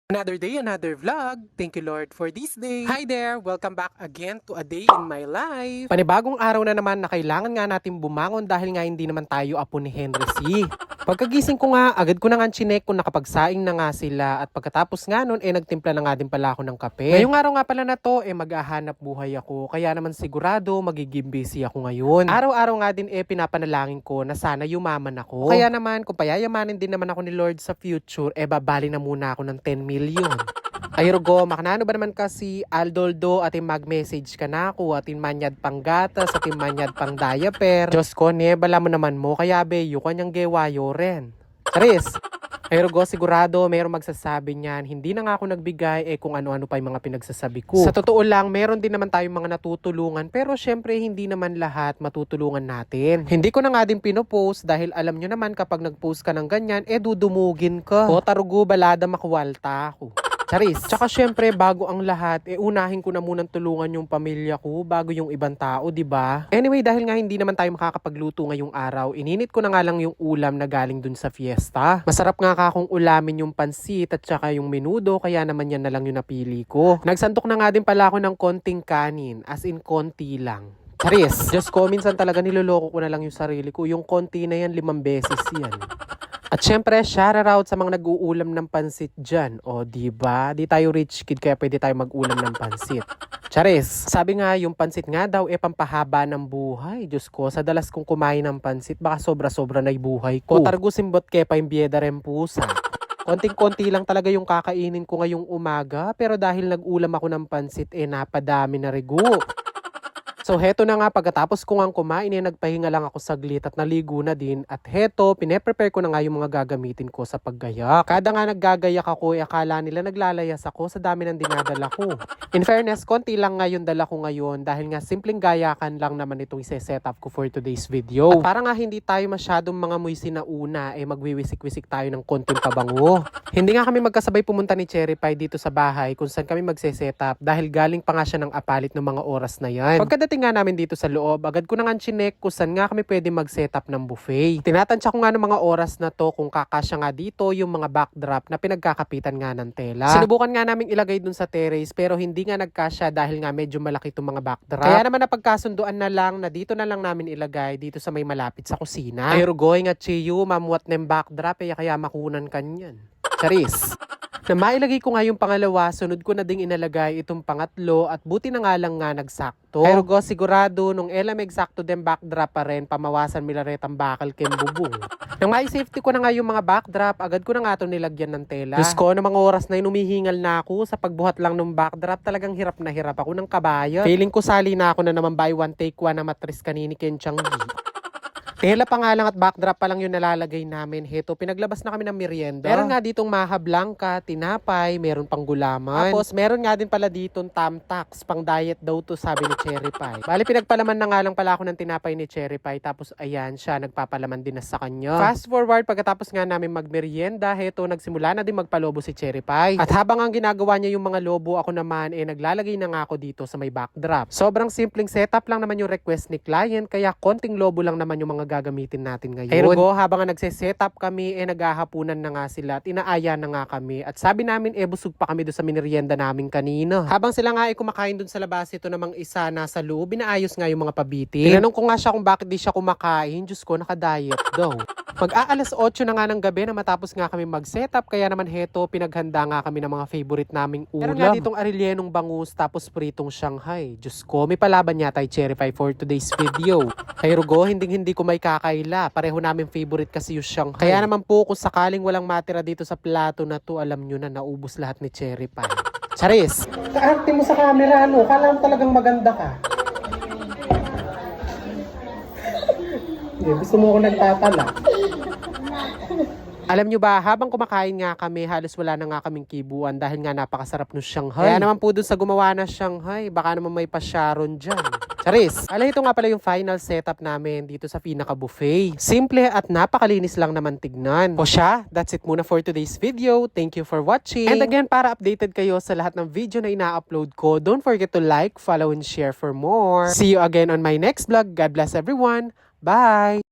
Another day, another vlog. Thank you Lord for this day. Hi there! Welcome back again to a day in my life. Panibagong araw na naman na kailangan nga natin bumangon dahil nga hindi naman tayo apo ni Henry C. Pagkagising ko nga, agad ko na nga chinek kung nakapagsaing na nga sila at pagkatapos nga nun, nagtimpla na nga din pala ako ng kape. Ngayong araw nga pala na to, maghahanap buhay ako. Kaya naman sigurado, magiging busy ako ngayon. Araw-araw nga din pinapanalangin ko na sana yumaman ako. Kaya naman, kung payayamanin din naman ako ni Lord sa future, babali na muna ako ng 10 million. Ayrugo, makanano ba naman kasi Aldoldo ating mag-message ka na ako ating manyad pang gatas, ating manyad pang diaper. Diyos ko, bala mo naman mo, kaya beyo kanyang gewayo rin. Charis! Ayrugo, sigurado mayroong magsasabi niyan, hindi na nga ako nagbigay kung ano-ano pa yung mga pinagsasabi ko. Sa totoo lang, meron din naman tayong mga natutulungan pero syempre hindi naman lahat matutulungan natin. Hindi ko na nga din pinopost dahil alam nyo naman kapag nagpost ka ng ganyan, dudumugin ka. O tarugo, balada makwalta ako. Charis. Tsaka syempre, bago ang lahat, unahin ko na munang tulungan yung pamilya ko bago yung ibang tao, di ba? Anyway, dahil nga hindi naman tayo makakapagluto ngayong araw, ininit ko na nga lang yung ulam na galing dun sa fiesta. Masarap nga akong ulamin yung pansit at tsaka yung menudo, kaya naman yan na lang yung napili ko. Nagsantok na nga din pala ako ng konting kanin, as in konti lang. Charis. Diyos ko, minsan talaga niloloko ko na lang yung sarili ko. Yung konti na yan, 5 beses yan. At syempre, shoutout sa mga nag-uulam ng pansit dyan. O, diba? Di tayo rich kid kaya pwede tayo mag-ulam ng pansit. Charis, sabi nga yung pansit nga daw pampahaba ng buhay. Diyos ko, sa dalas kong kumain ng pansit, baka sobra-sobra na yung buhay ko. Targusimbot kepa yung biyeda rin pusa. Konting-konti lang talaga yung kakainin ko ngayong umaga. Pero dahil nag-ulam ako ng pansit, napadami na rigo. So heto na nga, pagkatapos ko nga kumain, nagpahinga lang ako saglit at naligo na din. At heto, pine-prepare ko na nga yung mga gagamitin ko sa paggayak. Kada nga naggagayak ako, akala nila naglalayas ako sa dami ng dinadala ko. In fairness, konti lang nga yung dala ko ngayon dahil nga simpleng gayakan lang naman itong ise-set up ko for today's video. At para nga hindi tayo masyadong mga muisi na una, magwiwisik-wisik tayo ng konting pabango. Hindi nga kami magkasabay pumunta ni Cherry Pie dito sa bahay kung saan kami magse-set up dahil galing pa nga siya ng apalit ng mga oras na yan. Pagkadating nga namin dito sa loob, agad ko na nga chinek kung saan nga kami pwede mag-setup ng buffet. Tinatansya ko nga ng mga oras na to kung kakasya nga dito yung mga backdrop na pinagkakapitan nga ng tela. Sinubukan nga namin ilagay dun sa terrace pero hindi nga nagkasya dahil nga medyo malaki itong mga backdrop. Kaya naman napagkasunduan na lang na dito na lang namin ilagay dito sa may malapit sa kusina. Ay rugoy nga chiyu, mamuat ng backdrop kaya makunan kanyan. Charis. Na mailagay ko nga yung pangalawa, sunod ko na ding inalagay itong pangatlo at buti na nga lang nga nagsakto. Pero go sigurado nung may eksakto din backdrop pa rin, pamawasan milaretang bakal kem bubong. Nang may safety ko na nga yung mga backdrop, agad ko na nga ito nilagyan ng tela. Diyos ko, ng mga oras na humihingal na ako sa pagbuhat lang ng backdrop, talagang hirap na hirap ako ng kabayo. Feeling ko sali na ako na naman buy one take one na matris kanini kenchang tela pa nga lang at backdrop pa lang yung nalalagay namin. Heto, pinaglabas na kami ng merienda. Meron nga ditong maha blanca, tinapay, meron pang gulaman. Tapos, meron nga din pala ditong tamtax, pang diet daw to sabi ni Cherry Pie. Bali, pinagpalaman na nga lang pala ako ng tinapay ni Cherry Pie. Tapos, ayan, siya nagpapalaman din na sa kanya. Fast forward, pagkatapos nga namin magmerienda, heto, nagsimula na din magpalobo si Cherry Pie. At habang ang ginagawa niya yung mga lobo, ako naman, naglalagay na nga ako dito sa may backdrop. Sobrang simpleng setup lang naman yung request ni client, kaya konting lobo lang naman yung mga gagamitin natin ngayon. Ergo, habang nagse-setup kami, naghahapunan na nga sila at inaaya na nga kami. At sabi namin, busog pa kami doon sa minerienda namin kanina. Habang sila nga kumakain doon sa labas, ito namang isa nasa loob, inaayos nga yung mga pabitin. Tinanong ko nga siya kung bakit di siya kumakain. Diyos ko, naka-diet daw. Mag-aalas 8 na nga ng gabi na matapos nga kami mag-setup, kaya naman heto, pinaghanda nga kami ng mga favorite naming ulam. Meron nga ditong arilyenong bangus, tapos pritong Shanghai. Diyos ko, may palaban yata yung Cherry Pie for today's video. Kay Rugo, hindi ko may kakaila. Pareho namin favorite kasi yung Shanghai. Kaya naman po, kung sakaling walang matira dito sa plato na to, alam nyo na naubos lahat ni Cherry Pie. Charis! Kaarte mo sa camera, Kala mo talagang maganda ka. Gusto mo ako nagtatala. Alam nyo ba, habang kumakain nga kami, halos wala na nga kaming kibuan dahil nga napakasarap ng Shanghai. Kaya naman po dun sa gumawa na Shanghai, baka naman may pa-Sharon dyan. Charis! Ito nga pala yung final setup namin dito sa pinaka-buffet. Simple at napakalinis lang naman tignan. O siya, that's it muna for today's video. Thank you for watching. And again, para updated kayo sa lahat ng video na ina-upload ko, don't forget to like, follow, and share for more. See you again on my next vlog. God bless everyone. Bye!